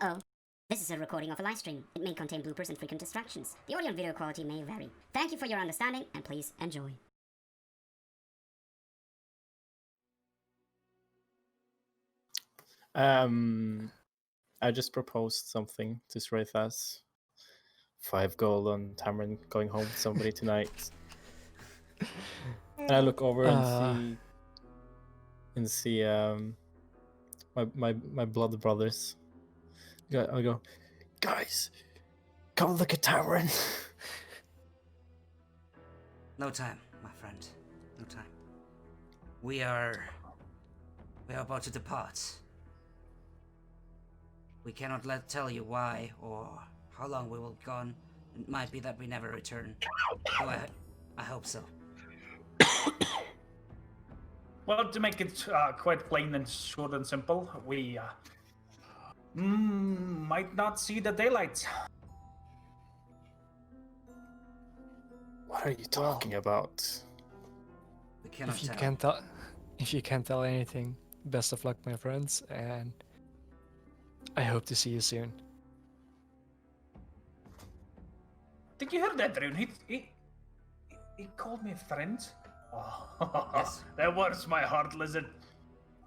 Uh-oh. This is a recording of a live stream. It may contain bloopers and frequent distractions. The audio and video quality may vary. Thank you for your understanding, and please enjoy. I just proposed something to Zraythas. 5 gold on Tamron going home with somebody tonight. And I look over and see my blood brothers. I go, guys, come look at Tamron. No time, my friend. No time. We are about to depart. We cannot tell you why or how long we will be gone. It might be that we never return. Though I hope so. Well, to make it quite plain and short and simple, we might not see the daylight. What are you talking about? We cannot tell. If you can't tell anything, best of luck, my friends, and I hope to see you soon. Did you hear that, Rune? He called me a friend. Oh, yes. That was my heart, lizard.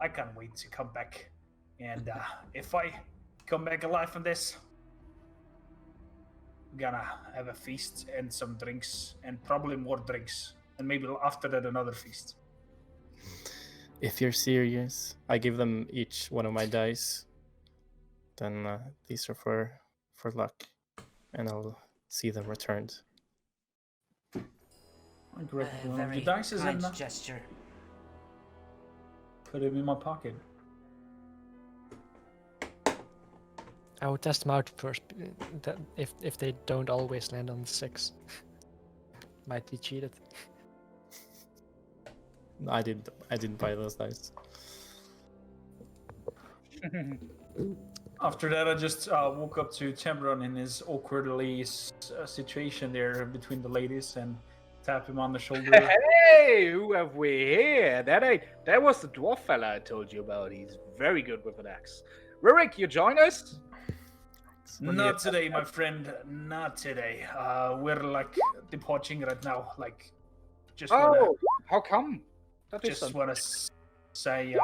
I can't wait to come back. And if I come back alive from this, I'm gonna have a feast and some drinks, and probably more drinks. And maybe after that, another feast. If you're serious, I give them each one of my dice. Then these are for luck, and I'll see them returned. I grab one of very the dice kind and gesture. Put him in my pocket. I will test them out first. If they don't always land on 6, might be cheated. No, I didn't buy those dice. After that, I just woke up to Tamron in his awkwardly situation there between the ladies and tap him on the shoulder. Hey, who have we here? That was the dwarf fella I told you about. He's very good with an axe. Rurik, you join us? Not today, my friend. Not today. We're like departing right now. Like, just how come? Just want to say,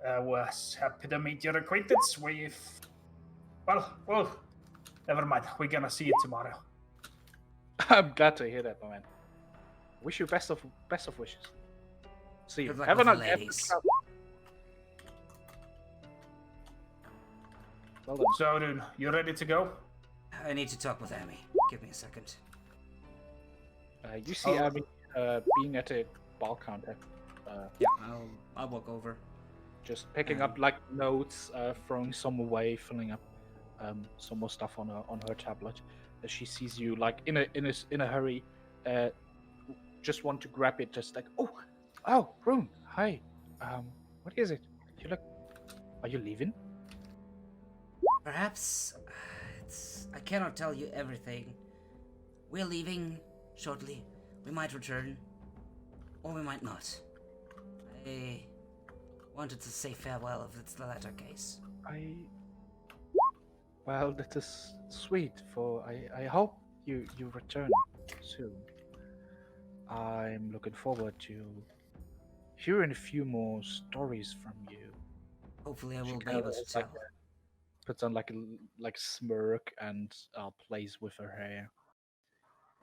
was happy to meet your acquaintance. Well, never mind. We're gonna see you tomorrow. I'm glad to hear that, my man. Wish you best of wishes. See you. Good luck Have with a the nice ladies. Well done. So, dude, you ready to go? I need to talk with Amy. Give me a second. You see Abby being at a bar counter. Yeah, I'll walk over. Just picking up like notes, throwing some away, filling up some more stuff on her tablet. As she sees you like in a hurry, just want to grab it, just like oh Rune, hi, what is it? Are you leaving? Perhaps I cannot tell you everything. We're leaving shortly. We might return, or we might not. I wanted to say farewell if it's the latter case. Well, that is sweet. For I hope you return soon. I'm looking forward to hearing a few more stories from you. Hopefully, I will be able to tell. Puts on like a smirk and plays with her hair.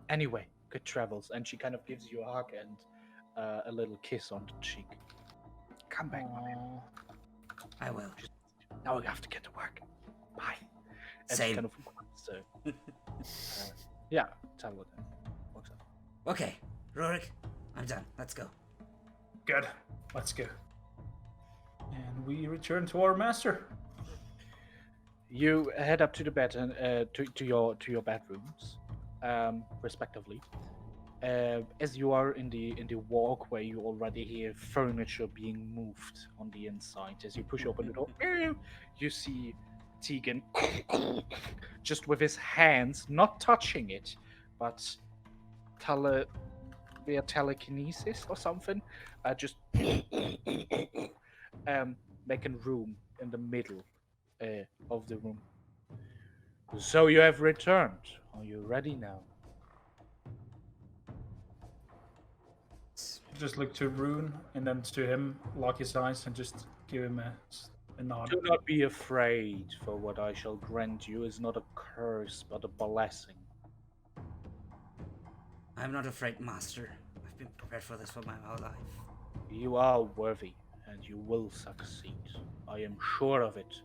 Anyway, good travels, and she kind of gives you a hug and a little kiss on the cheek. Come back, my man. I will. Now we have to get to work. Bye. And Same. Kind of, yeah, tell what then. Walks up. Okay, Rurik, I'm done. Let's go. Good. Let's go. And we return to our master. You head up to the bed and to your bedrooms, respectively. As you are in the walkway, you already hear furniture being moved on the inside. As you push open the door, you see Tegan just with his hands, not touching it, but via telekinesis or something, just making room in the middle of the room. So you have returned. Are you ready now? Just look to Rune and then to him, lock his eyes, and just give him a nod. Do not be afraid, for what I shall grant you is not a curse, but a blessing. I'm not afraid, Master. I've been prepared for this for my whole life. You are worthy, and you will succeed. I am sure of it.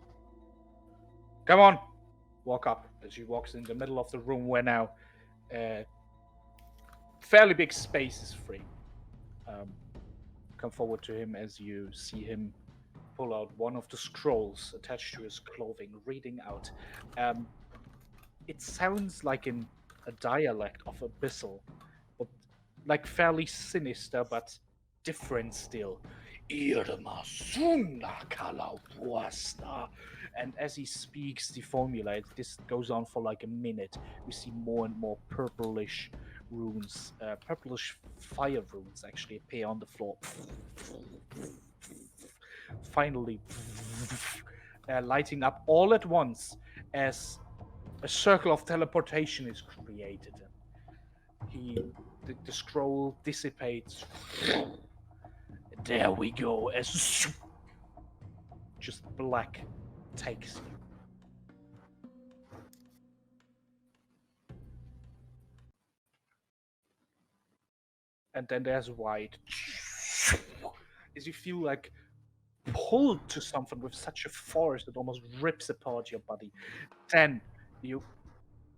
Come on! Walk up. As he walks in the middle of the room where now fairly big space is free. Come forward to him as you see him pull out one of the scrolls attached to his clothing, reading out. It sounds like in a dialect of Abyssal, but like fairly sinister, but different still. And as he speaks the formula, this goes on for like a minute. We see more and more purplish runes, purplish fire runes actually appear on the floor. Finally, lighting up all at once as a circle of teleportation is created. The scroll dissipates. There we go. As just black takes you. And then there's white. As you feel like pulled to something with such a force that almost rips apart your body. Then you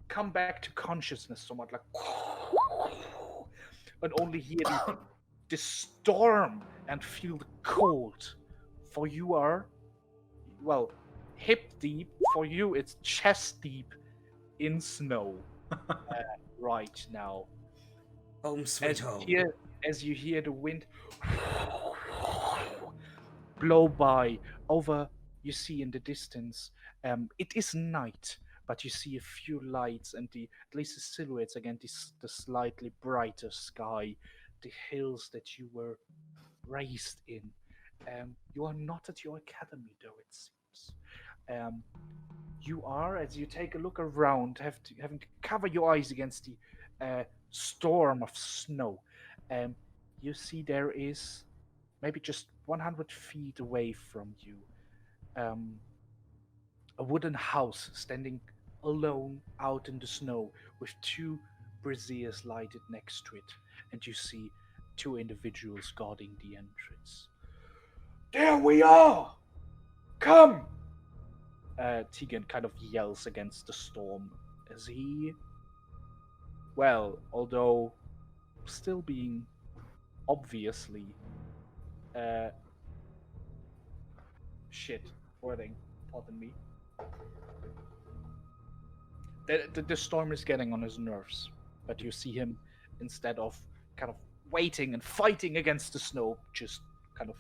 come back to consciousness somewhat like and only hear the storm and feel the cold. For you are, well, hip deep. For you, it's chest deep in snow right now. Home sweet home. As you hear the wind blow by over, you see in the distance, it is night, but you see a few lights and at least the silhouettes against the slightly brighter sky, the hills that you were raised in. You are not at your academy, though, it seems. You are, as you take a look around, having to cover your eyes against the storm of snow. You see there is, maybe just 100 feet away from you, a wooden house standing alone out in the snow with two braziers lighted next to it, and you see two individuals guarding the entrance. There we are! Come! Tegan kind of yells against the storm as he, well, although still being obviously wording, pardon me. The storm is getting on his nerves, but you see him, instead of kind of waiting and fighting against the snow, just kind of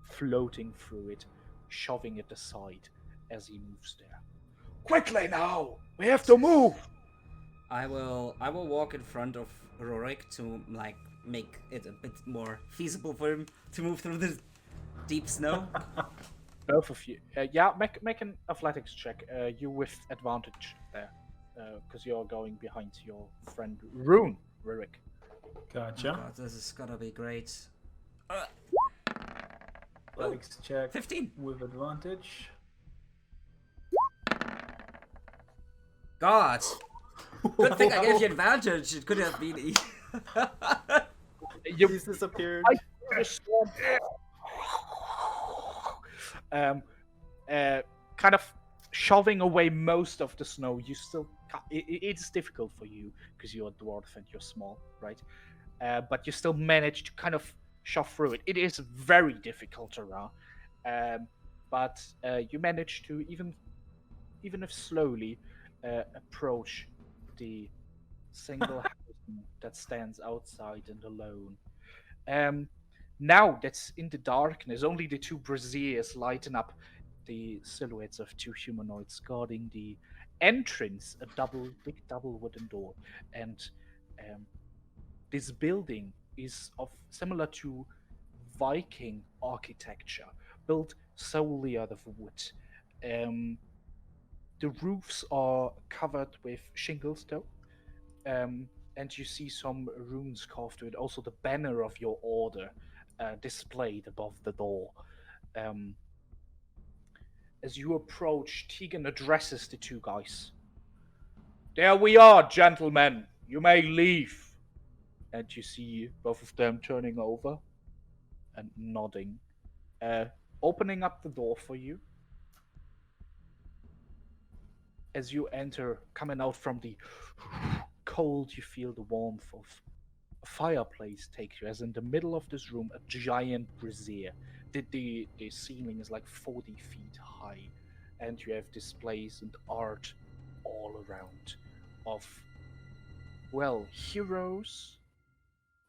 floating through it, shoving it aside as he moves there. Quickly now! We have to move! I will walk in front of Rurik to like make it a bit more feasible for him to move through the deep snow. Both of you. Yeah, make an athletics check. You with advantage there, because you're going behind your friend Rune, Rurik. Gotcha. Oh God, this is gonna be great. Athletics check 15 with advantage. God! Good thing I gave you advantage. It could have been. You disappeared. Kind of shoving away most of the snow. You still, it's difficult for you because you're a dwarf and you're small, right? But you still manage to kind of shove through it. It is very difficult around, but you manage to even if slowly approach the single house that stands outside and alone. Now that's in the darkness, only the two braziers lighten up the silhouettes of two humanoids guarding the entrance, a big double wooden door. And this building is similar to Viking architecture, built solely out of wood. The roofs are covered with shingles, though, and you see some runes carved to it. Also, the banner of your order displayed above the door. As you approach, Tegan addresses the two guys. "There we are, gentlemen. You may leave." And you see both of them turning over and nodding, opening up the door for you. As you enter, coming out from the cold, you feel the warmth of a fireplace take you. As in the middle of this room, a giant brazier. The ceiling is like 40 feet high, and you have displays and art all around of, well, heroes,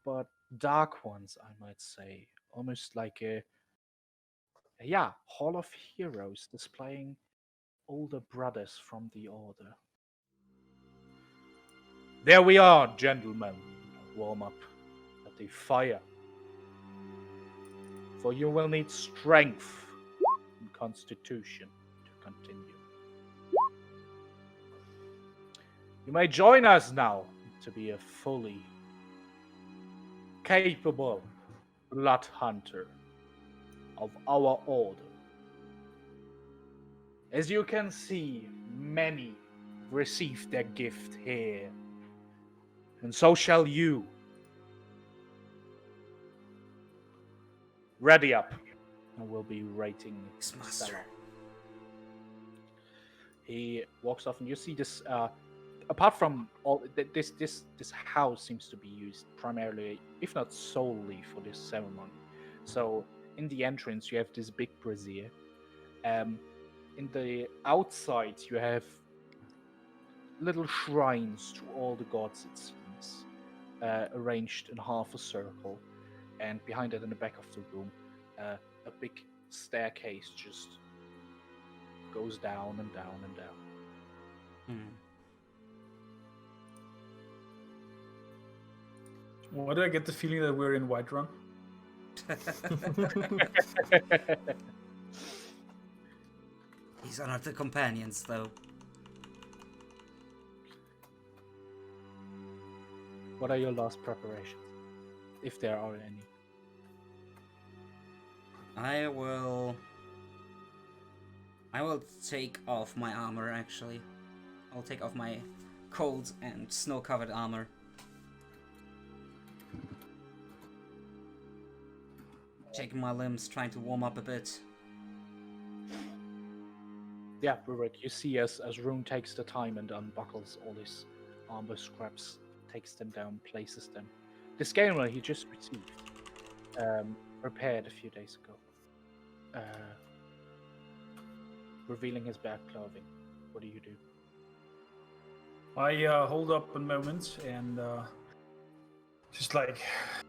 but dark ones, I might say. Almost like a hall of heroes displaying older brothers from the order. "There we are, gentlemen. Warm up at the fire. For you will need strength and constitution to continue. You may join us now to be a fully capable blood hunter of our order. As you can see, many received their gift here, and so shall you. Ready up, and we'll be rating Yes, the master. cellar." He walks off, and you see this. Apart from all this house seems to be used primarily, if not solely, for this ceremony. So in the entrance, you have this big brazier. In the outside, you have little shrines to all the gods, it seems, arranged in half a circle. And behind it, in the back of the room, a big staircase just goes down and down and down. Why do I get the feeling that we're in Whiterun? These are not the companions, though. What are your last preparations, if there are any? I will take off my armor, actually. I'll take off my cold and snow-covered armor. Shaking my limbs, trying to warm up a bit. Yeah, Rurik, you see as Rune takes the time and unbuckles all his armor scraps, takes them down, places them. The scaler he just received, repaired a few days ago, revealing his bad clothing. What do you do? I hold up a moment and just like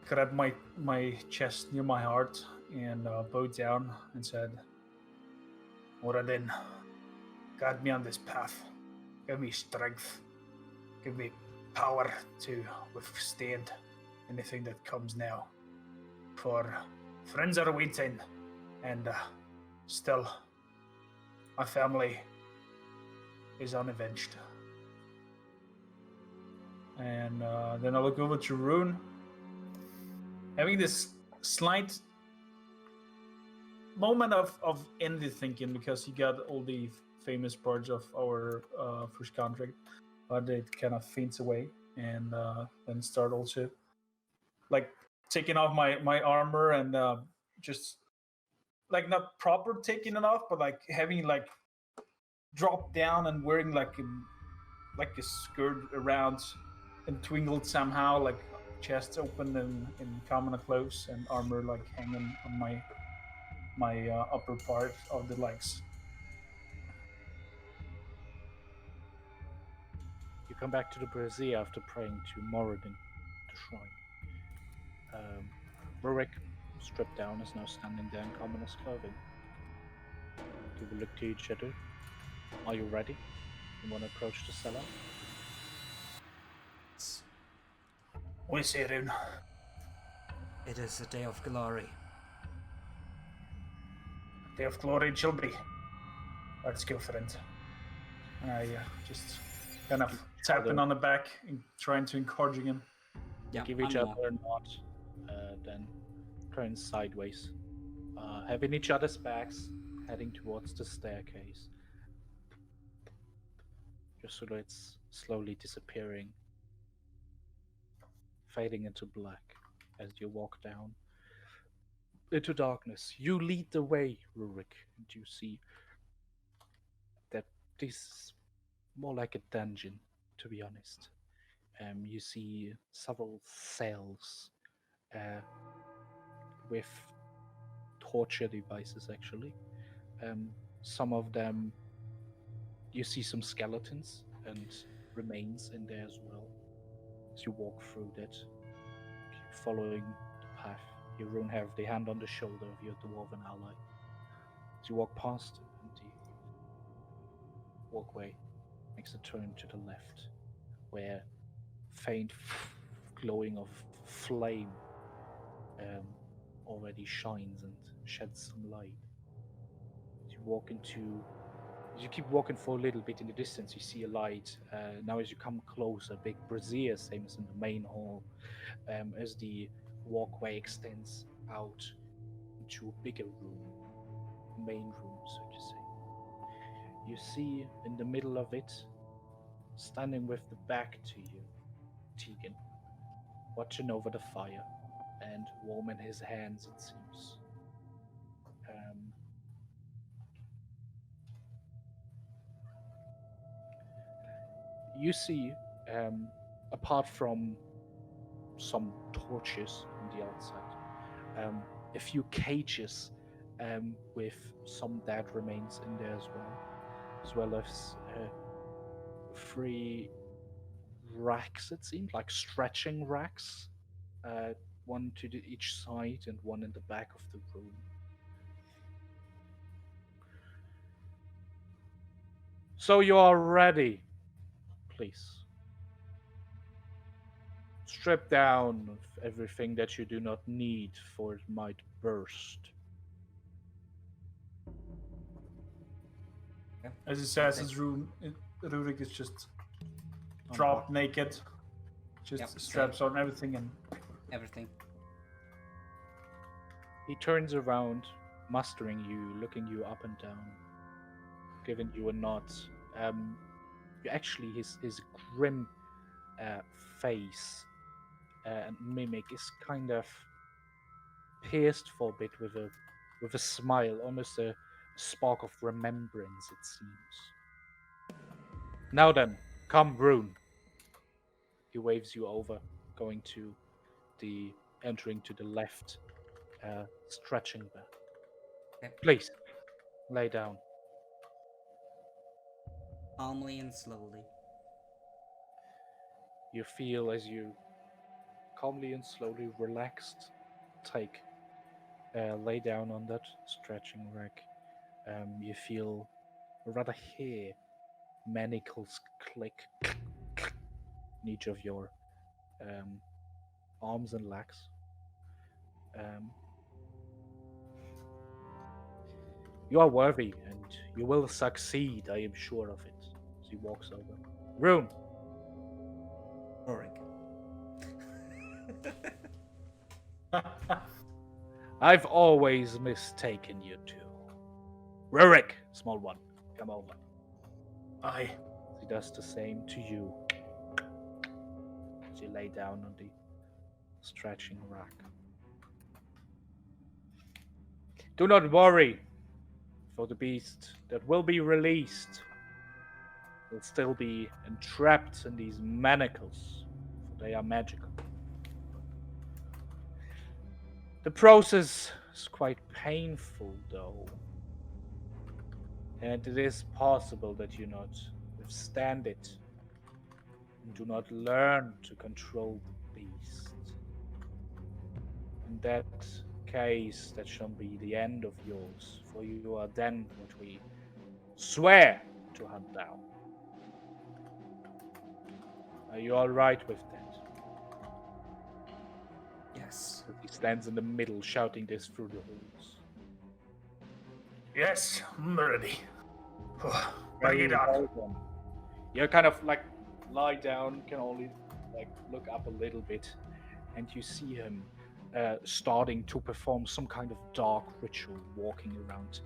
grab my chest near my heart and bow down and said, "Moradin, guide me on this path. Give me strength. Give me power to withstand anything that comes now. For friends are waiting, and still, my family is unavenged." And then I look over to Rune, having this slight moment of envy thinking, because he got all the famous parts of our first contract, but it kind of fades away, and then start also like taking off my armor and just like not proper taking it off, but like having like dropped down and wearing like a skirt around and twinkled somehow, like chest open and common clothes and armor like hanging on my upper part of the legs. You come back to the brazier after praying to Moradin, the shrine. Rurik, stripped down, is now standing there in commoner's clothing. You will look to each other. Are you ready? You want to approach the cellar? What do you say, Rune? It is a day of glory. Day of glory it shall be. Let's go, friend. Just kind of tapping on the back and trying to encouraging him. Yeah, Give each I'm other a nod, then turn sideways, having each other's backs, heading towards the staircase. Just so that it's slowly disappearing, fading into black as you walk down into darkness. You lead the way, Rurik, and you see that this is more like a dungeon, to be honest. You see several cells with torture devices, actually. Some of them, you see some skeletons and remains in there as well. As you walk through that, keep following the path. You don't have the hand on the shoulder of your dwarven ally. As you walk past and the walkway makes a turn to the left, where faint glowing of flame already shines and sheds some light. As you keep walking for a little bit in the distance, you see a light. Now as you come closer, big brazier, same as in the main hall, as the walkway extends out into a bigger room, main room, so to say. You see in the middle of it, standing with the back to you, Tegan, watching over the fire and warm in his hands, it seems. You see, apart from some torches on the outside, a few cages with some dead remains in there as well as 3 racks, it seemed, like stretching racks, one to each side and one in the back of the room. So you are ready, please. Strip down of everything that you do not need, for it might burst. As he says, his room, Rurik is just dropped naked, just straps on everything and Everything. He turns around, mustering you, looking you up and down, giving you a nod. You actually, his grim face and mimic is kind of pierced for a bit with a smile, almost a spark of remembrance, it seems. Now then, come, Rune. He waves you over, going to entering to the left, stretching back. Okay. Please, lay down. Calmly and slowly. You feel as you calmly and slowly relaxed, lay down on that stretching rack. You feel, or rather hear, manacles click in each of your arms and legs. You are worthy, and you will succeed, I am sure of it. As he walks over. Rune! Rurik. I've always mistaken you two. Rurik, small one, come over. Aye. He does the same to you. As you lay down on the stretching rack. Do not worry, for the beast that will be released will still be entrapped in these manacles, for they are magical. The process is quite painful, though, and it is possible that you not withstand it and do not learn to control the beast. In that case, that shall be the end of yours, for you are then what we swear to hunt down. Are you all right with that? Yes. He stands in the middle, shouting this through the halls. Yes, I'm ready. Bring it on. You kind of like lie down, can only like look up a little bit, and you see him starting to perform some kind of dark ritual, walking around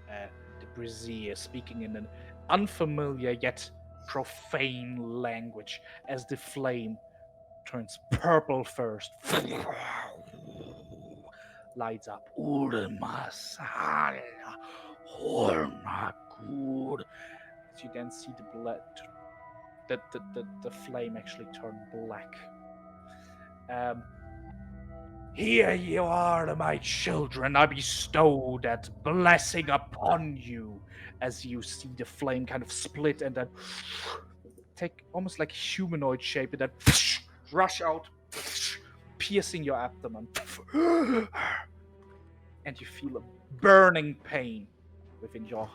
the brazier, speaking in an unfamiliar yet profane language as the flame turns purple first, lights up. As you then see the blood, the flame actually turn black. Here you are, my children. I bestow that blessing upon you. As you see the flame kind of split and then take almost like humanoid shape and then rush out, piercing your abdomen. And you feel a burning pain within your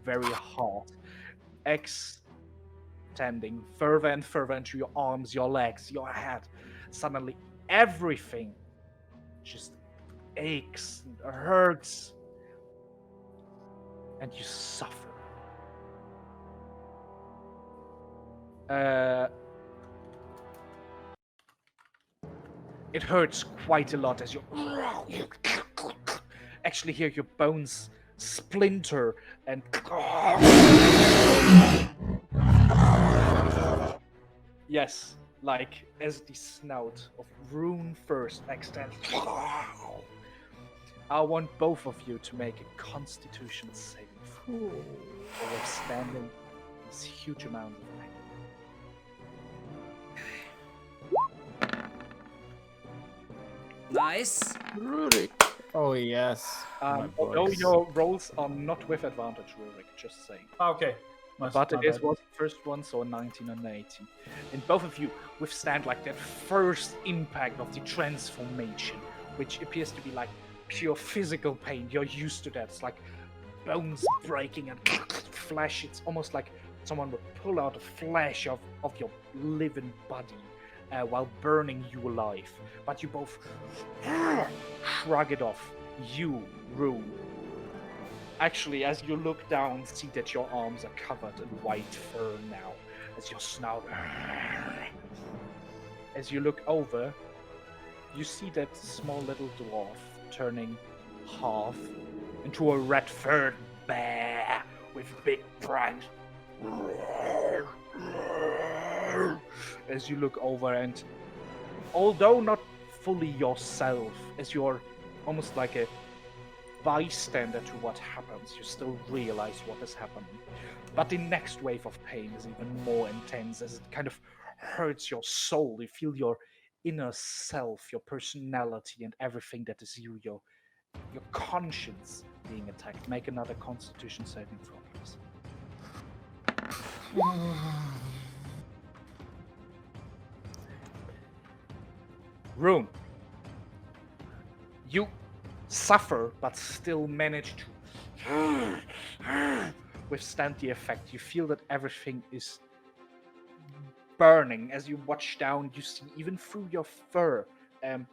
very heart, extending further and further into your arms, your legs, your head. Suddenly, everything just aches and hurts, and you suffer. It hurts quite a lot as you actually hear your bones splinter and yes, like as the snout of Rune first extends. I want both of you to make a Constitution saving throw for withstanding this huge amount of pain. Nice. Rurik. Oh yes. my Although boys. your rolls are not with advantage, Rurik, just saying. Okay. But it is was the first one, so a 19 and an 18. And both of you withstand like that first impact of the transformation, which appears to be like pure physical pain. You're used to that. It's like bones breaking and flesh. It's almost like someone would pull out the flesh of your living body while burning you alive. But you both shrug it off. You, Rune. Actually, as you look down, see that your arms are covered in white fur now, as your snout. As you look over, you see that small little dwarf turning half into a red-furred bear with big pranks. As you look over, and although not fully yourself, as you're almost like a bystander to what happens, you still realize what is happening. But the next wave of pain is even more intense, as it kind of hurts your soul. You feel your inner self, your personality, and everything that is you, your conscience being attacked. Make another Constitution saving throw, please. Rune, you suffer, but still manage to withstand the effect. You feel that everything is burning. As you watch down, you see even through your fur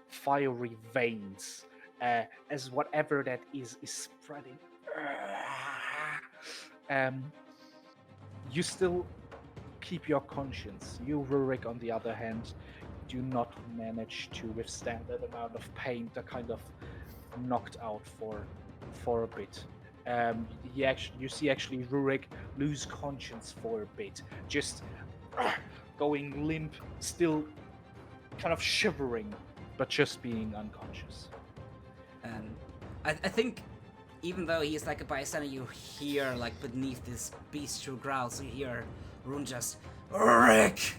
fiery veins, as whatever that is spreading. You still keep your conscience. You, Rurik, on the other hand, do not manage to withstand that amount of pain. They're kind of knocked out for a bit. You see actually Rurik lose conscience for a bit, just going limp, still kind of shivering, but just being unconscious. And I think even though he's like a bystander, you hear like beneath this bestial growls, you hear Rune just Rurik!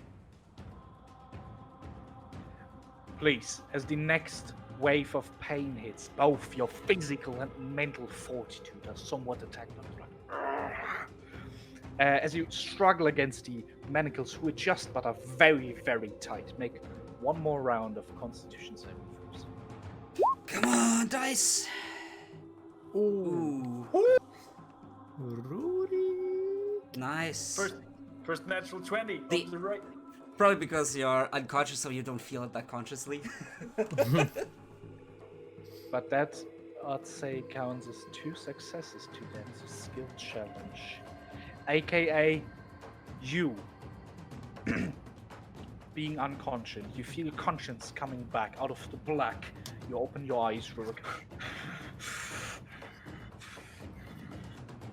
Please, as the next wave of pain hits, both your physical and mental fortitude are somewhat attacked. As you struggle against the manacles, who adjust but are very, very tight. Make one more round of Constitution saving throws. Come on, dice! Ooh. Rurik. Nice. First natural 20. The- Up to the right. Probably because you're unconscious, so you don't feel it that consciously. But that, I'd say, counts as 2 successes to that skill challenge. AKA, you being unconscious. You feel conscience coming back out of the black. You open your eyes, Rurik.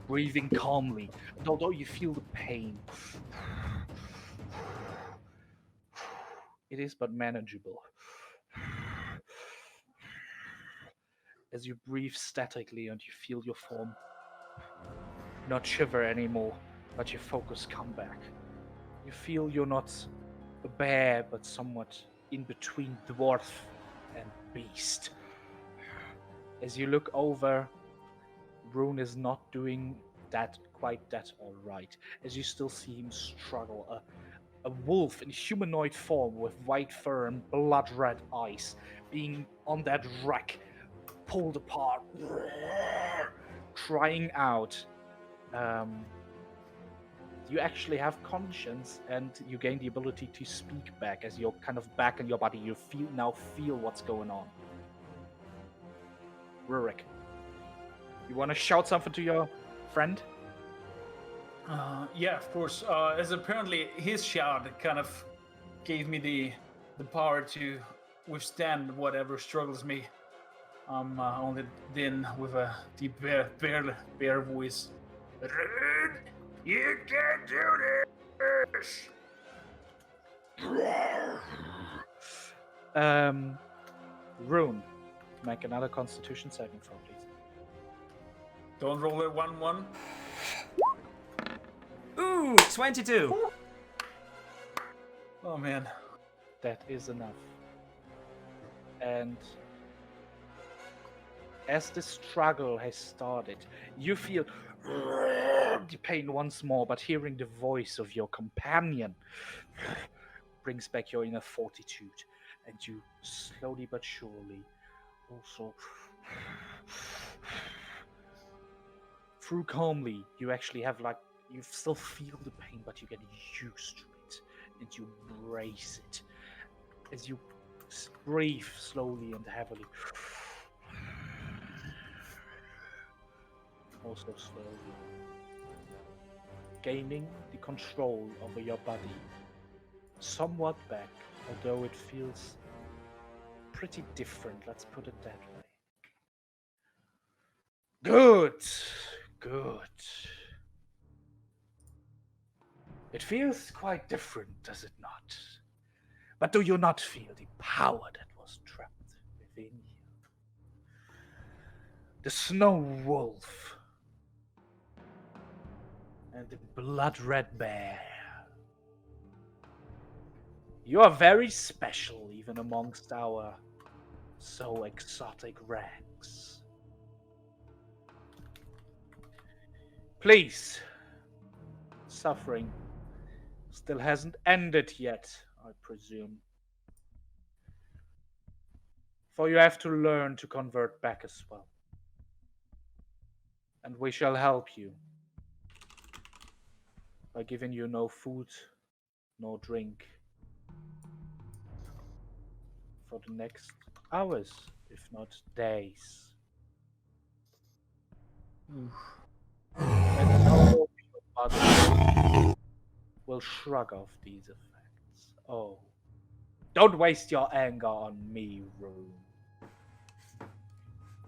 Breathing calmly, and although you feel the pain, it is but manageable. As you breathe statically and you feel your form not shiver anymore, but your focus come back. You feel you're not a bear, but somewhat in between dwarf and beast. As you look over, Rune is not doing quite that all right. As you still see him struggle, a wolf in humanoid form with white fur and blood red eyes, being on that wreck, pulled apart, crying out. You actually have conscience, and you gain the ability to speak back as you're kind of back in your body. You feel what's going on. Rurik, you want to shout something to your friend? Yeah, of course. As apparently his shout kind of gave me the power to withstand whatever struggles me. I'm only then with a deep bear voice. Rune, you can't do this. Rune, make another Constitution saving throw, please. Don't roll a 1-1. Ooh, 22. Oh man. That is enough. And as the struggle has started, you feel the pain once more, but hearing the voice of your companion brings back your inner fortitude, and you slowly but surely also through calmly, you actually have you still feel the pain, but you get used to it, and you embrace it as you breathe slowly and heavily. Also slowly gaining the control over your body somewhat back, although it feels pretty different, let's put it that way. Good. It feels quite different, does it not? But do you not feel the power that was trapped within you? The snow wolf and the blood-red bear. You are very special, even amongst our so exotic ranks. Please, suffering still hasn't ended yet, I presume. For you have to learn to convert back as well. And we shall help you by giving you no food, no drink for the next hours, if not days. And no body will shrug off these effects. Oh, don't waste your anger on me, Rune.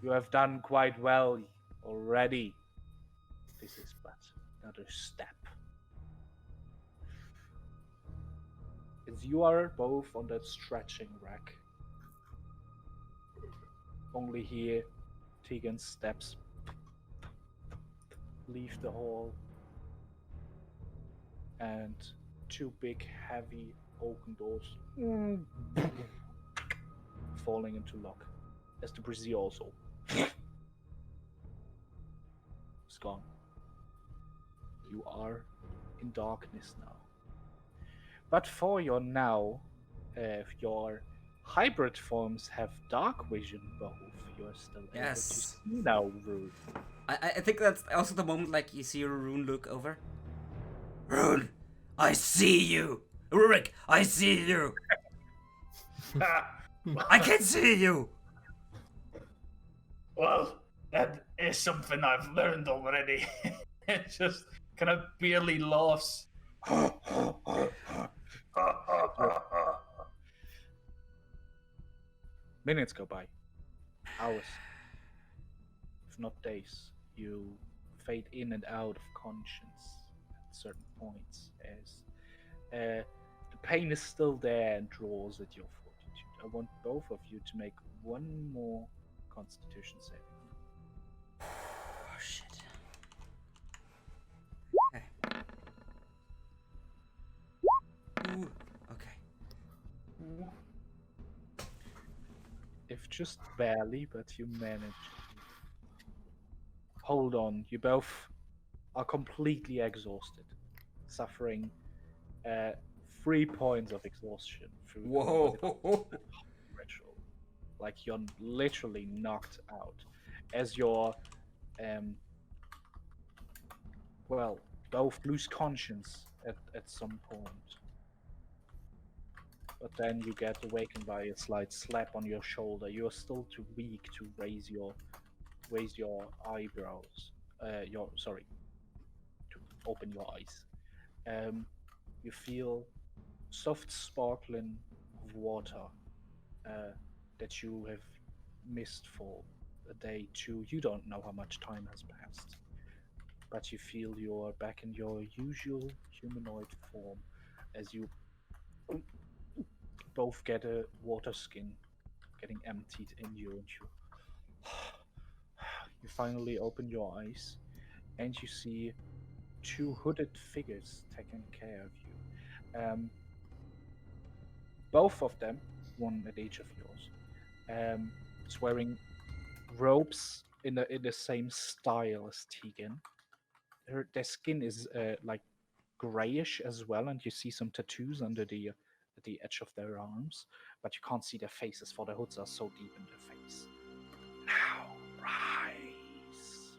You have done quite well already. This is but another step. As you are both on that stretching rack, only here, Tegan's steps leave the hall, and two big, heavy oaken doors falling into lock, as the brazier also is gone. You are in darkness now. But for your now, your hybrid forms have dark vision both. You are still able to see now, Rune. I think that's also the moment you see Rune look over. Rune, I see you. Rurik, I see you. I can see you. Well, that is something I've learned already. It just kind of barely laughs. Minutes go by. Hours. If not days. You fade in and out of conscience at certain points as the pain is still there and draws at your fortitude. I want both of you to make one more Constitution saving. Oh, shit. Okay. Ooh, okay. If just barely, but you manage. Hold on, you both are completely exhausted, suffering 3 points of exhaustion through the Whoa. ritual. Like you're literally knocked out as your well, both lose conscience at some point. But then you get awakened by a slight slap on your shoulder. You are still too weak to raise your eyebrows. To open your eyes. You feel soft sparkling of water that you have missed for a day, two. You don't know how much time has passed, but you feel you're back in your usual humanoid form as you both get a water skin getting emptied in you, and you finally open your eyes and you see two hooded figures taking care of you. Both of them, one at each of yours, is wearing robes in the same style as Tegan. Their skin is like grayish as well, and you see some tattoos under the edge of their arms, but you can't see their faces, for the hoods are so deep in their face. Now rise,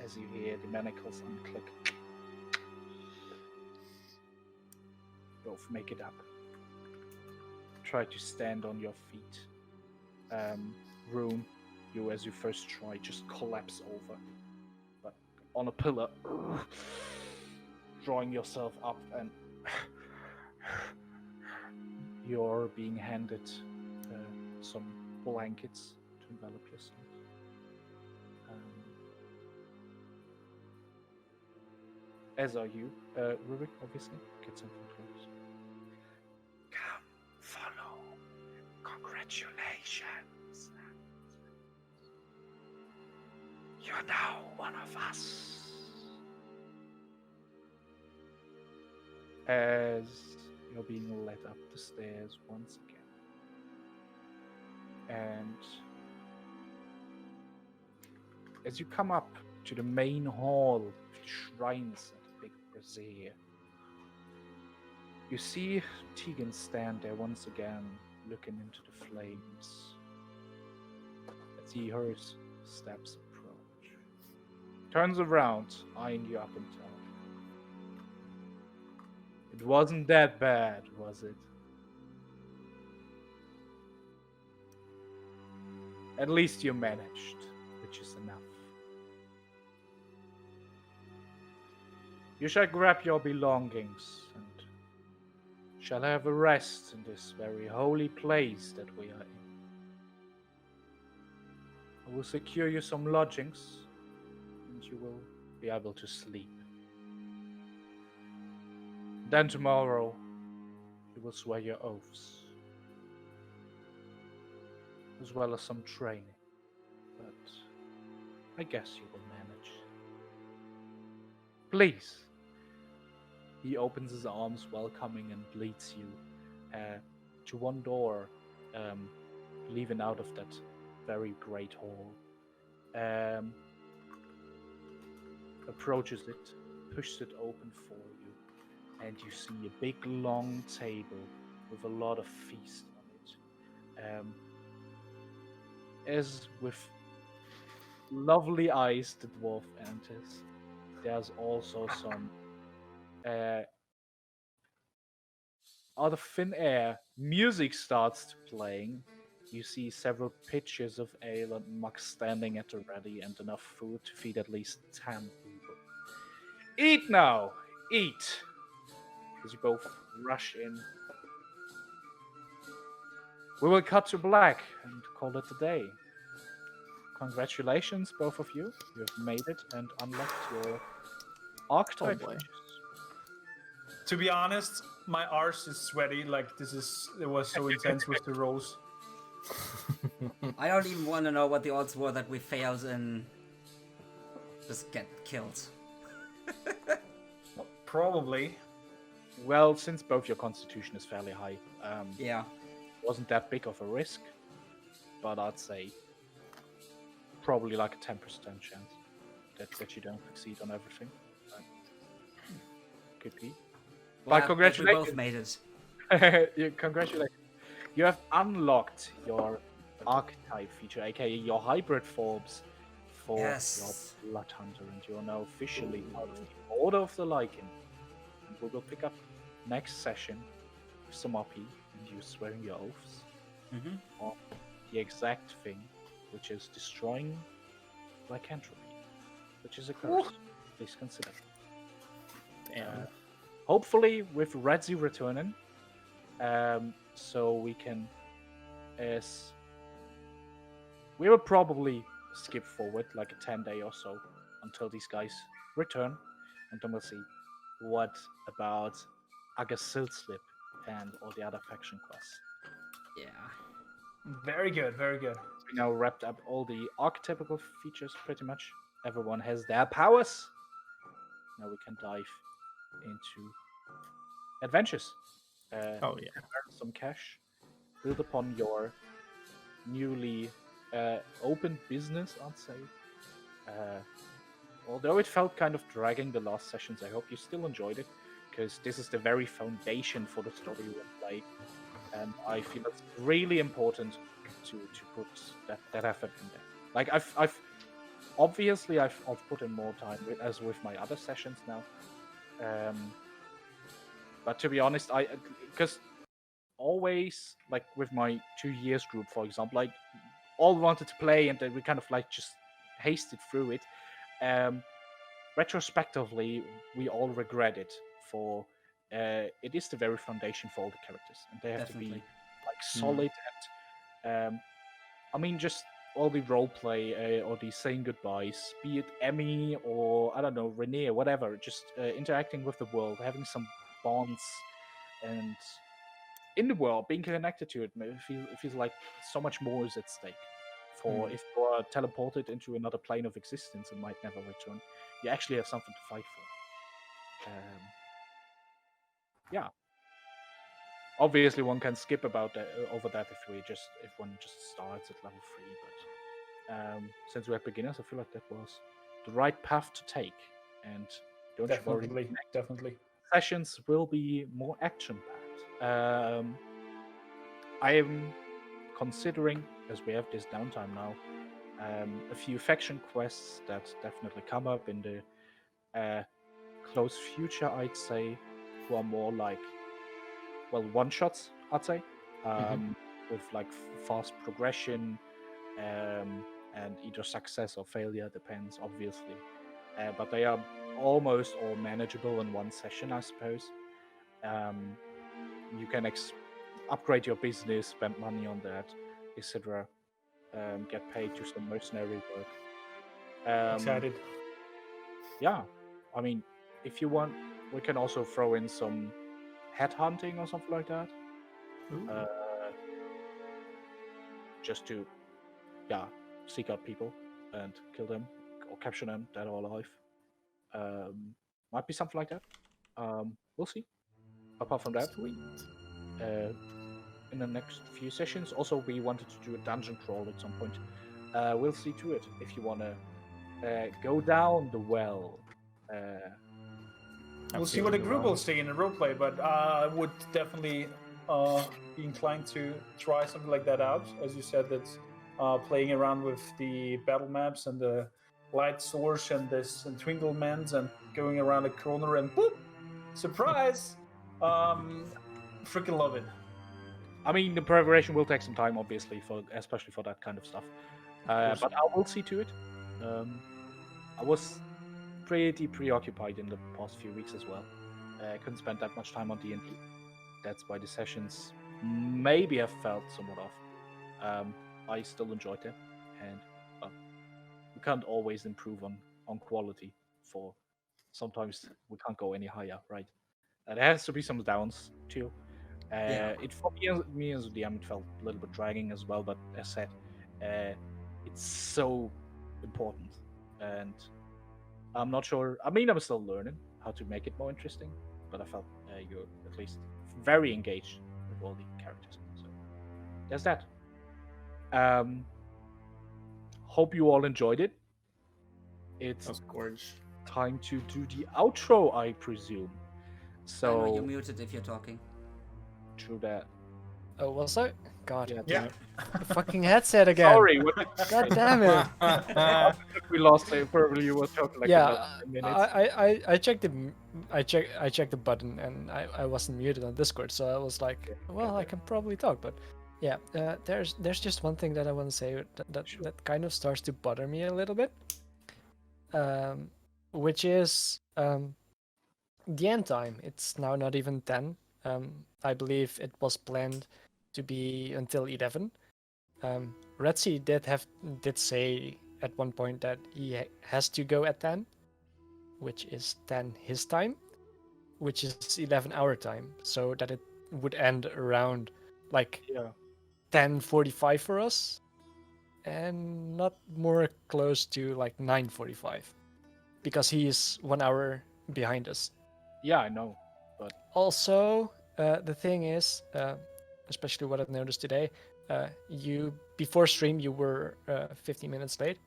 as you hear the manacles unclick. Both make it up. Try to stand on your feet. Rune, you as you first try, just collapse over, but on a pillar, drawing yourself up, and you're being handed some blankets to envelop yourself. As are you, Rurik, obviously. Get something close. Come, follow. Congratulations. You're now one of us. As you're being led up the stairs once again. And as you come up to the main hall of the shrines and the big brazier, you see Tegan stand there once again, looking into the flames. As he hears steps approach. Turns around, eyeing you up and down. It wasn't that bad, was it? At least you managed, which is enough. You shall grab your belongings and shall have a rest in this very holy place that we are in. I will secure you some lodgings, and you will be able to sleep. Then tomorrow, you will swear your oaths, as well as some training, but I guess you will manage. Please. He opens his arms, welcoming, and leads you to one door, leaving out of that very great hall. Approaches it, pushes it open for you, and you see a big long table with a lot of feast on it. As with lovely eyes the dwarf enters, there's also some out of thin air, music starts playing. You see several pitchers of ale and mugs standing at the ready, and enough food to feed at least 10 people. Eat now! Eat! As you both rush in. we will cut to black and call it a day. Congratulations, both of you. You have made it and unlocked your archetype boy. features. To be honest, my arse is sweaty. Like it was so intense with the rolls. I don't even want to know what the odds were that we failed and just get killed. Probably. Well, since both your constitution is fairly high, Yeah. wasn't that big of a risk, but I'd say probably like a 10% chance that you don't succeed on everything. Could be. But congratulations. We both made it. Congratulations. You have unlocked your archetype feature, aka your hybrid forms for Yes. your Blood Hunter, and you are now officially out of the Order of the Lycan. And we will pick up next session with some RP and you swearing your oaths on the exact thing, which is destroying lycanthropy, which is a curse. Please consider. Hopefully with Redzi returning, so we can, as we will probably skip forward like a 10-day or so until these guys return, and then we'll see what about Agasilslip and all the other faction quests. Yeah. Very good, very good. We now wrapped up all the archetypical features pretty much. Everyone has their powers. Now we can dive into adventures. Oh yeah. Earn some cash. Build upon your newly opened business, I'd say. Although it felt kind of dragging the last sessions, I hope you still enjoyed it, because this is the very foundation for the story we play. And I feel it's really important to put that effort in there. Like I've obviously put in more time as with my other sessions now. But to be honest, because always like with my 2 years group, for example, like all wanted to play and then we kind of like just hasted through it. Retrospectively, we all regret it for it is the very foundation for all the characters, and they have to be like solid and I mean just all the roleplay or the saying goodbyes, be it Emmy or I don't know Rene or whatever, just interacting with the world, having some bonds, and in the world being connected to it. It feels like so much more is at stake. For if you are teleported into another plane of existence and might never return, you actually have something to fight for. Yeah. Obviously, one can skip over that if one just starts at level 3. But since we're beginners, I feel like that was the right path to take. And don't you worry, Definitely. sessions will be more action-packed. I am considering, as we have this downtime now, a few faction quests that definitely come up in the close future, I'd say, who are more like, well, one-shots, I'd say, with like fast progression and either success or failure, depends, obviously. But they are almost all manageable in one session, I suppose. You can upgrade your business, spend money on that, etc. Get paid to some mercenary work. Excited. Yeah, I mean, if you want, we can also throw in some headhunting or something like that. Just to, seek out people and kill them or capture them dead or alive. Might be something like that. We'll see. Apart from that, in the next few sessions, also we wanted to do a dungeon crawl at some point. We'll see to it if you want to go down the well. We'll see what the group will say in the roleplay, but I would definitely be inclined to try something like that out. As you said, that's playing around with the battle maps and the light source and this entanglements and going around the corner and boop, surprise! Freaking love it. I mean, the preparation will take some time, obviously, especially for that kind of stuff. But I will see to it. I was pretty preoccupied in the past few weeks as well. I couldn't spend that much time on D&D. That's why the sessions maybe have felt somewhat off. I still enjoyed it, and we can't always improve on quality. For sometimes we can't go any higher, right? There has to be some downs too. Yeah. It for me as a DM, it felt a little bit dragging as well. But as said, it's so important, and I'm not sure. I mean, I'm still learning how to make it more interesting, but I felt you're at least very engaged with all the characters. So there's that. Hope you all enjoyed it. It's That's gorgeous. time to do the outro, I presume. I know you're So muted if you're talking. true that. Oh, was I? God. Yeah. The fucking headset again. Sorry, what did God damn it. we lost it? Probably you were talking like Yeah, another 10 minutes. I checked the button and I wasn't muted on Discord, so I was like, well, I can probably talk, but yeah, there's just one thing that I want to say that kind of starts to bother me a little bit, which is the end time. It's now not even 10. I believe it was planned to be until 11. Retzi did say at one point that he has to go at 10, which is 10 his time, which is 11 our time, so that it would end around like 10:45 for us, and not more close to like 9:45, because he is 1 hour behind us. Yeah, I know. But Also, the thing is, especially what I've noticed today, you before stream you were 15 minutes late.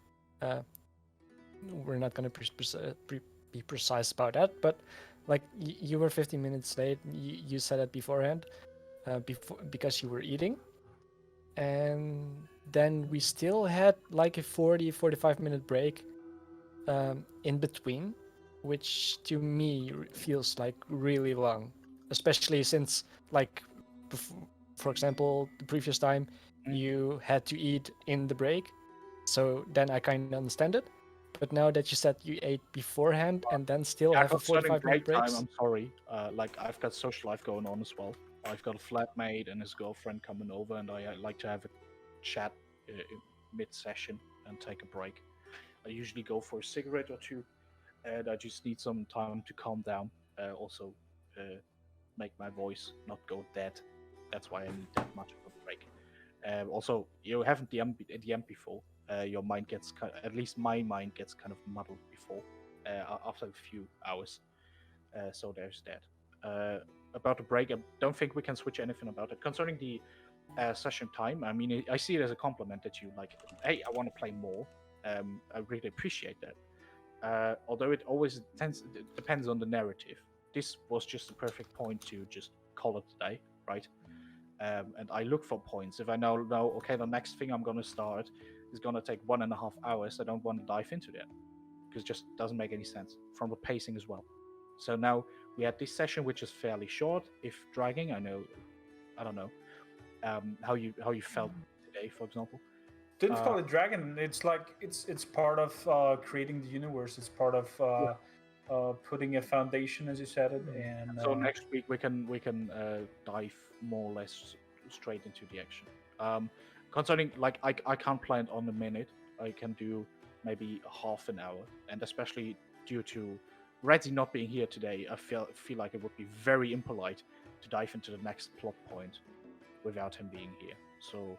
We're not gonna be precise about that, but like you were 15 minutes late. You said it beforehand, because you were eating, and then we still had like a 45 minute break in between, which to me feels like really long, especially since like for example the previous time you had to eat in the break, so then I kind of understand it. But now that you said you ate beforehand and then still have a 45-minute break, I'm sorry. Like I've got social life going on as well. I've got a flatmate and his girlfriend coming over, and I like to have a chat mid-session and take a break. I usually go for a cigarette or two, and I just need some time to calm down. Also, make my voice not go dead. That's why I need that much of a break. Also, you haven't DM'd before. Your mind gets at least my mind gets kind of muddled before after a few hours. So there's that. About the break, I don't think we can switch anything about it. Concerning the session time, I mean, I see it as a compliment that you like, hey, I want to play more. I really appreciate that. Although it always depends on the narrative. This was just the perfect point to just call it a day, right? And I look for points. If I know, okay, the next thing I'm going to start is going to take 1.5 hours, I don't want to dive into that, because it just doesn't make any sense from the pacing as well. So now we had this session, which is fairly short, if dragging. I don't know how you felt today, for example. Didn't call it dragon. It's like it's part of creating the universe. It's part of putting a foundation, as you said it. And so next week we can dive more or less straight into the action. Concerning, like, I can't plan on a minute. I can do maybe half an hour, and especially due to Redzi not being here today, I feel like it would be very impolite to dive into the next plot point without him being here. So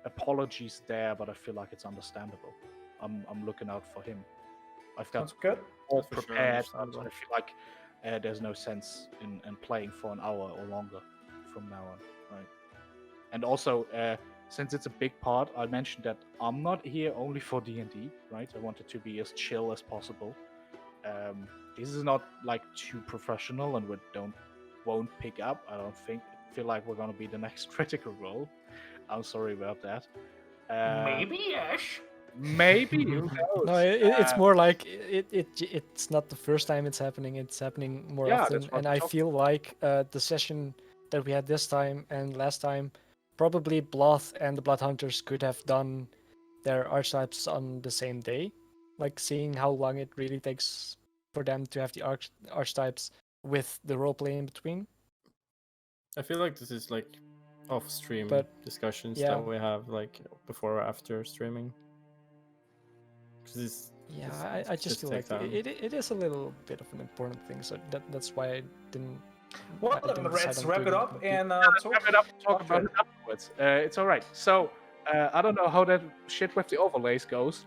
apologies there, but I feel like it's understandable. I'm looking out for him. I've got that's good. all That's for sure prepared, so I understandable. feel like there's no sense in playing for an hour or longer from now on, right? And also, since it's a big part, I mentioned that I'm not here only for D&D, right? I want it to be as chill as possible. This is not like too professional, and we won't pick up. I don't feel like we're gonna be the next Critical Role. I'm sorry about that. Maybe Ash. Maybe, who knows? no, it's more like it's not the first time it's happening. It's happening more Yeah, often, that's what and I'm I talking feel like the session that we had this time and last time, probably Blath and the Bloodhunters could have done their archetypes on the same day, like seeing how long it really takes for them to have the archetypes with the roleplay in between. I feel like this is like off-stream But, discussions yeah. that we have like before or after streaming. 'Cause Yeah, I just feel take like time. it is a little bit of an important thing, so that's why I didn't. Well, I didn't let's decide on wrap it doing up it. and Wrap it up. Talk after about it afterwards. It's all right. So I don't know how that shit with the overlays goes.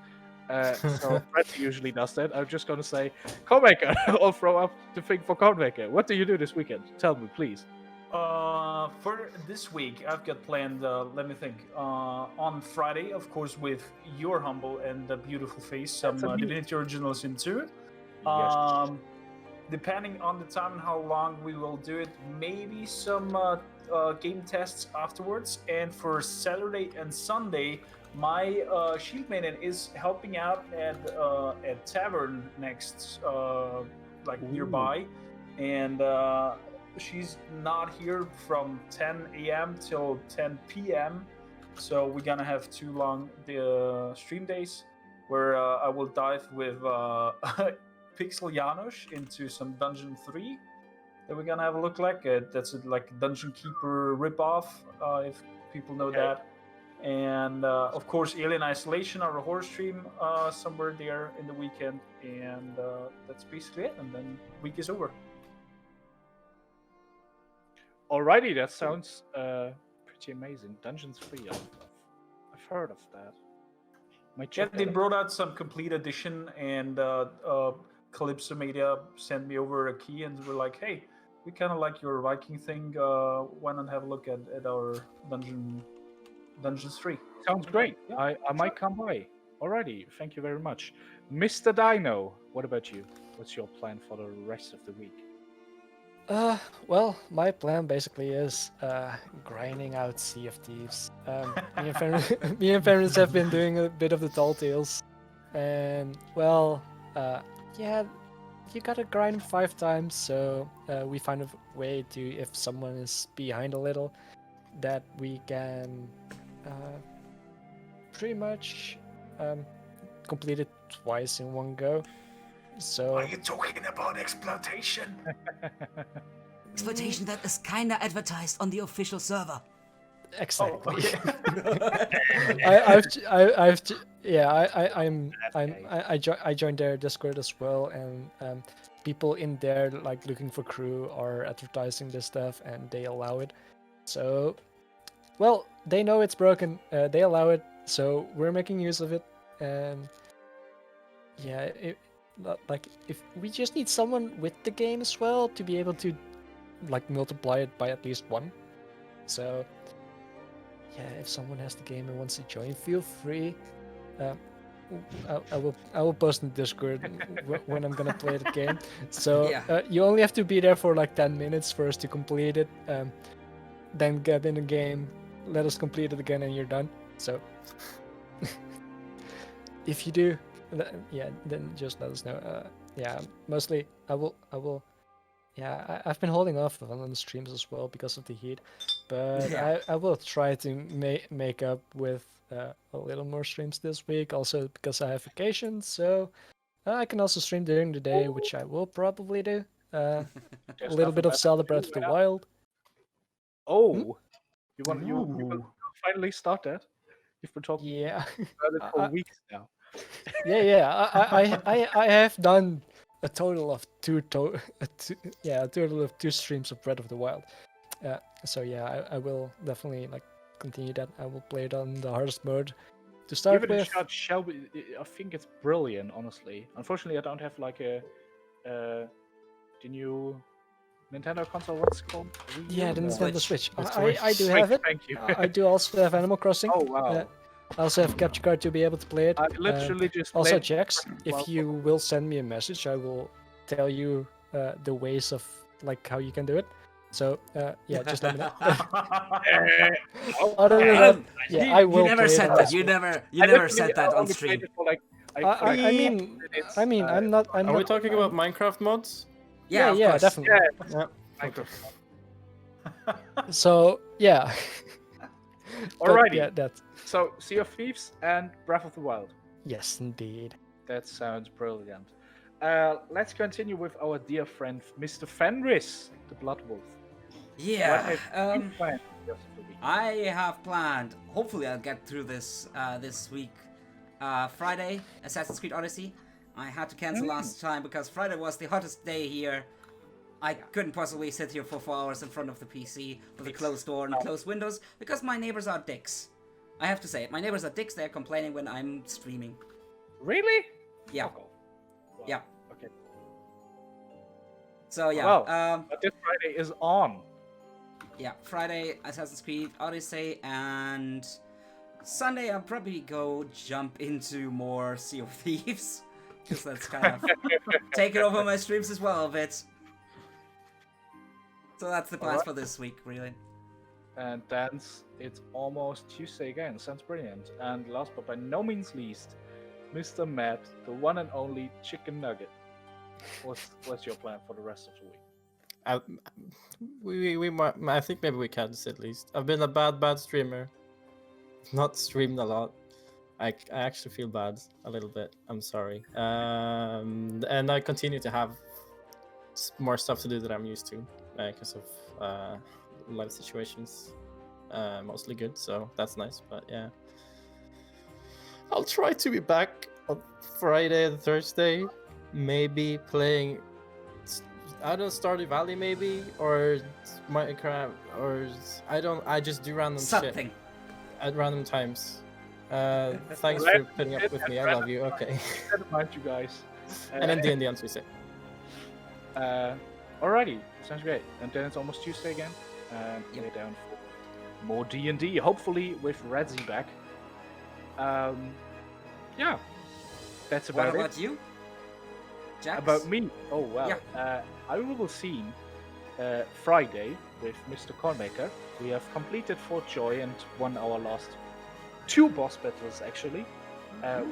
So Brett usually does that. I'm just gonna say, Kormakrtv, I'll throw up the thing for Kormakrtv. What do you do this weekend? Tell me, please. For this week, I've got planned. Let me think. On Friday, of course, with your humble and beautiful face, some That's a me. Divinity Originals into it. Yes. Depending on the time and how long we will do it, maybe some game tests afterwards. And for Saturday and Sunday, my shield maiden is helping out at Tavern next, nearby, and she's not here from 10 a.m. till 10 p.m. So we're gonna have 2 long stream days where I will dive with Pixel Janusz into some Dungeon 3 that we're gonna have a look like. That's like Dungeon Keeper ripoff, if people know that. And of course, Alien Isolation, our horror stream, somewhere there in the weekend. And that's basically it. And then week is over. Alrighty, that sounds pretty amazing. Dungeons 3, I've heard of that. Yeah, they brought out some complete edition, and Calypso Media sent me over a key, and we're like, hey, we kind of like your Viking thing. Why not have a look at our Dungeons 3? Sounds great. Yeah. I might come by. Alrighty, thank you very much. Mr. Dino, what about you? What's your plan for the rest of the week? Well, my plan basically is grinding out Sea of Thieves. Me and Ferris have been doing a bit of the Tall Tales, and well, yeah, you gotta grind 5 times. So we find a way to, if someone is behind a little, that we can pretty much complete it twice in one go. So Are you talking about exploitation? Exploitation that is kinda advertised on the official server. exactly. I joined their Discord as well, and people in there like looking for crew are advertising this stuff, and they allow it. So, well, they know it's broken. They allow it, so we're making use of it. And yeah, like if we just need someone with the game as well to be able to like multiply it by at least 1. So yeah, if someone has the game and wants to join, feel free. I will post in Discord when I'm gonna play the game. So you only have to be there for like 10 minutes for us to complete it. Then get in the game, let us complete it again, and you're done. So if you do, then just let us know. Yeah, mostly I will. Yeah, I've been holding off on the streams as well because of the heat, but I will try to make up with a little more streams this week. Also because I have vacation, so I can also stream during the day, which I will probably do. A little bit of Zelda Breath of the Wild. Oh, you want you finally start that? You've been talking Yeah. about it for weeks now. Yeah. I have done a total of a total of 2 streams of Breath of the Wild. So yeah, I will definitely like continue that. I will play it on the hardest mode to start Give it with. a shot, shall we? I think it's brilliant, honestly. Unfortunately, I don't have like the new Nintendo console. What's it called? Yeah, the Nintendo Switch. Switch. I do have it. Thank you. I do also have Animal Crossing. Oh wow. I also have capture card to be able to play it. I literally just also played checks. If you will send me a message, I will tell you the ways of like how you can do it. So yeah, just let me know. Other than that, yeah, I will. You never said that. You never said that on stream. I mean, I'm not. Are we talking about Minecraft mods? Yeah, definitely. Yeah. Minecraft. So yeah. Alrighty. Yeah, that's. So, Sea of Thieves and Breath of the Wild. Yes, indeed. That sounds brilliant. Let's continue with our dear friend, Mr. Fenris, the Blood Wolf. Yeah. What have you planned for the rest of the week? I have planned. Hopefully, I'll get through this this week. Friday, Assassin's Creed Odyssey. I had to cancel last time because Friday was the hottest day here. I couldn't possibly sit here for 4 hours in front of the PC with a closed door and closed windows because my neighbors are dicks. I have to say it. My neighbors are dicks. They're complaining when I'm streaming. Really? Yeah. Wow. Yeah. Okay. So yeah. Well, but this Friday is on. Yeah, Friday, Assassin's Creed Odyssey, and Sunday I'll probably go jump into more Sea of Thieves. Because that's kind of taking over my streams as well a bit. So that's the plans for this week, really. And then it's almost Tuesday again. Sounds brilliant. And last but by no means least, Mr. Matt, the one and only Chicken Nugget. What's your plan for the rest of the week? We might. I think maybe we can at least. I've been a bad streamer. Not streamed a lot. I actually feel bad a little bit. I'm sorry. And I continue to have more stuff to do that I'm used to because of life situations. Mostly good, so that's nice. But yeah, I'll try to be back on Friday and Thursday. Maybe playing. I don't Stardew Valley maybe or Minecraft or I just do random Something. shit at randandom times. Thanks for putting up with me. I love you. Okay. Never mind, you guys. And then D&D on Tuesday. Alrighty, sounds great. And then it's almost Tuesday again. Lay down for more D&D. Hopefully with Redzi back. Yeah, that's about it. What about you? Jax? About me? Oh wow. Yeah. I will see Friday with Mr. Kormakrtv. We have completed Fort Joy and won our last 2 boss battles actually.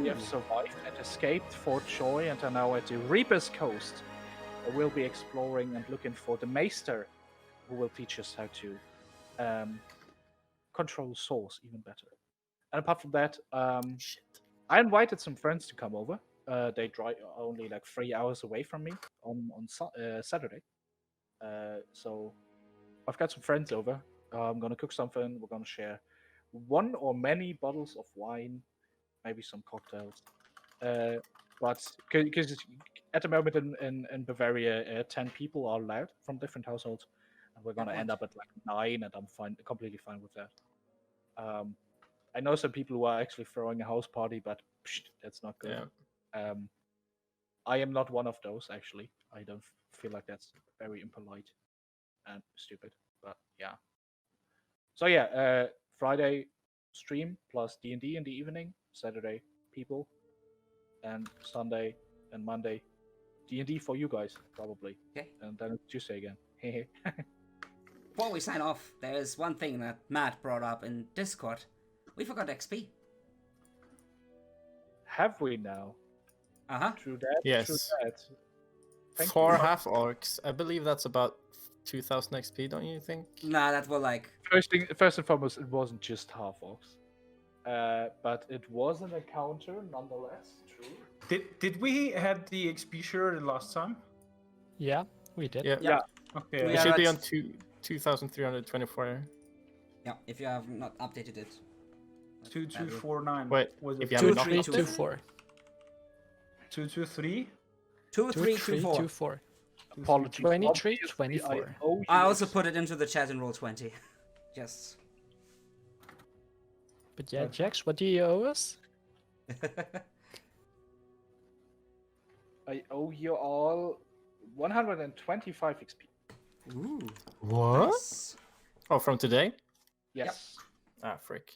We have survived and escaped Fort Joy and are now at the Reaper's Coast. We'll be exploring and looking for the Maester, who will teach us how to control souls even better. And apart from that, I invited some friends to come over. They drive only like 3 hours away from me on Saturday. So I've got some friends over. I'm gonna cook something. We're gonna share one or many bottles of wine, maybe some cocktails. But because at the moment in Bavaria, 10 people are allowed from different households, and we're gonna end up at like 9, and I'm completely fine with that. I know some people who are actually throwing a house party, but that's not good. Yeah. I am not one of those, actually. I don't feel like that's very impolite and stupid, but yeah. So yeah, Friday stream plus D&D in the evening, Saturday people, and Sunday and Monday D&D for you guys, probably. Okay. And then it's Tuesday again. Before we sign off, there's one thing that Matt brought up in Discord. We forgot XP. Have we now? Uh-huh. True that. Yes. True that. Thank 4 you. half orcs. I believe that's about 2,000 XP, don't you think? Nah, that's more like... First and foremost, it wasn't just half orcs, but it was an encounter nonetheless. True. Did we had the XP share last time? Yeah, we did. Yeah. Okay. It Yeah, should be on that's- 2,324. Yeah, if you have not updated it. 2249. Wait, was if it you have not 2324. 223? 2324. 2324. Apologies. 2324. I also put it into the chat in Roll20. Just. But yeah, Jax, what do you owe us? I owe you all 125 XP. Ooh. What? Nice. Oh, from today? Yes. Ah, frick.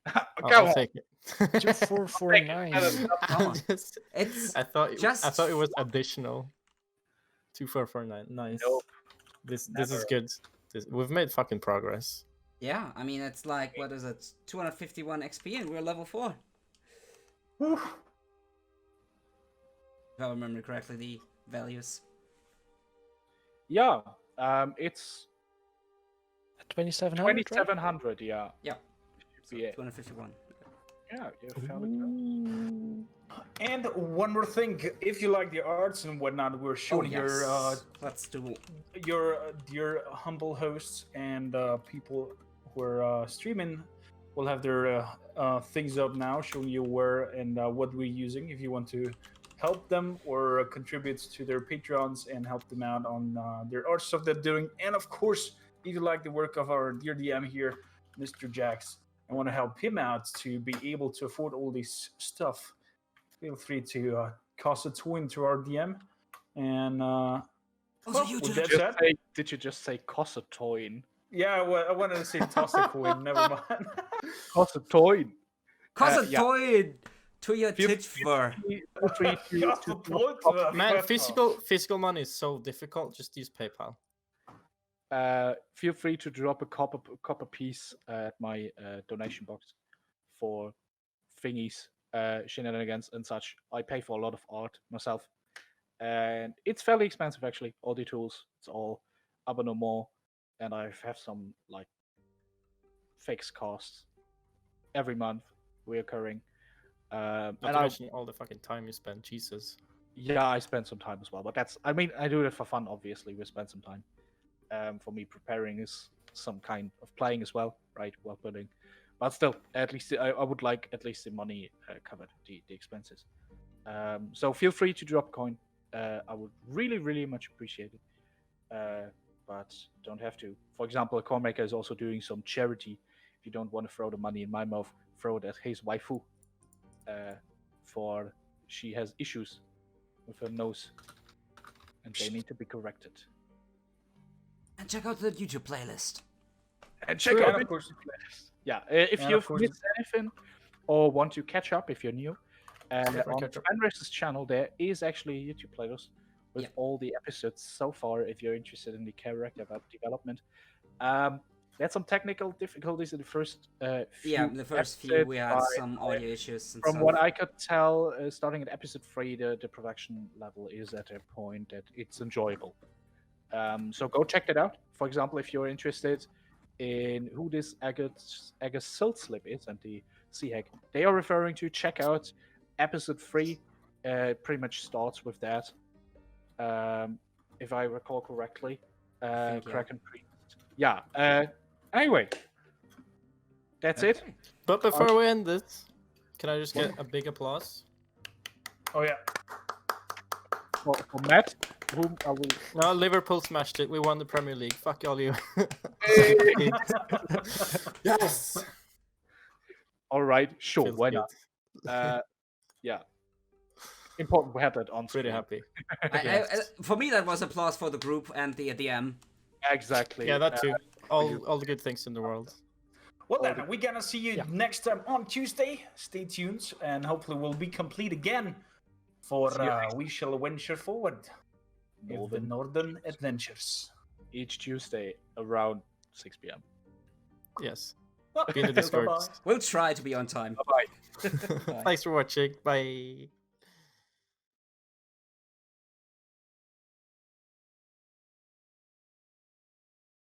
Go I'll on. take it. 2449. Come on. Just- It's I thought just I thought it was additional. 2449. Nice. Nope. This is Never. good. We've made fucking progress. yeah. I mean, it's like what is it? 251 XP, and we're level 4. Whew. If I remember correctly, the values. Yeah. It's 2700. right? 2700. Yeah. Yeah. So Yeah. 251. Yeah, you're fairly good. And one more thing, if you like the arts and whatnot, we're showing Let's do. your humble hosts and people who are streaming will have their things up now, showing you where and what we're using. If you want to help them or contribute to their Patreons and help them out on their art stuff they're doing, and of course, if you like the work of our dear DM here, Mr. Jax, and want to help him out to be able to afford all this stuff, feel free to cast a twin to our DM. And with that said, Did you just say Cossatoin? yeah, well, I wanted to say toss a coin. Never mind. Cossatoin. Cossatoin to your tit fur. Man, physical money is so difficult. Just use PayPal. Feel free to drop a copper piece at my donation box for thingies, shenanigans and such. I pay for a lot of art myself, and it's fairly expensive actually. All the tools, it's all abonnement, and I have some like fixed costs every month reoccurring. Not and to mention all the fucking time you spend. Jesus. Yeah, I spend some time as well, but I do it for fun. Obviously, we spend some time. For me, preparing is some kind of playing as well, right? Well, putting, but still, at least I would like at least the money covered, the expenses. So feel free to drop a coin. I would really much appreciate it. But don't have to. For example, a coin maker is also doing some charity. If you don't want to throw the money in my mouth, throw it at his waifu. For she has issues with her nose, and they need to be corrected. And check out the YouTube playlist. And check out the playlist. Yeah, if you've missed anything or want to catch up if you're new, on Andres' channel there is actually a YouTube playlist with all the episodes so far. If you're interested in the character development, we had some technical difficulties in the first few. The first few we had some audio issues. From what I could tell, starting at episode 3, the production level is at a point that it's enjoyable. So go check that out. For example, if you're interested in who this Agus Siltslip is and the Sea Hag they are referring to, check out episode 3. Pretty much starts with that. If I recall correctly. Kraken Priest. Yeah. Anyway, that's it. But before we end this, can I just get a big applause? Oh yeah. For Matt, whom I will. No, Liverpool smashed it. We won the Premier League. Fuck all you. Yes. All right, sure. Feels Why good. not? Yeah. Important we had that on Pretty screen. happy. For me, that was applause for the group and the DM. Exactly. Yeah, that too. All the good things in the world. Well then, we're gonna see you next time on Tuesday. Stay tuned, and hopefully we'll be complete again for we shall venture forward with the Northern Adventures. Each Tuesday around 6 p.m. Yes. Be in the Discord. We'll try to be on time. Bye-bye. Thanks for watching. Bye.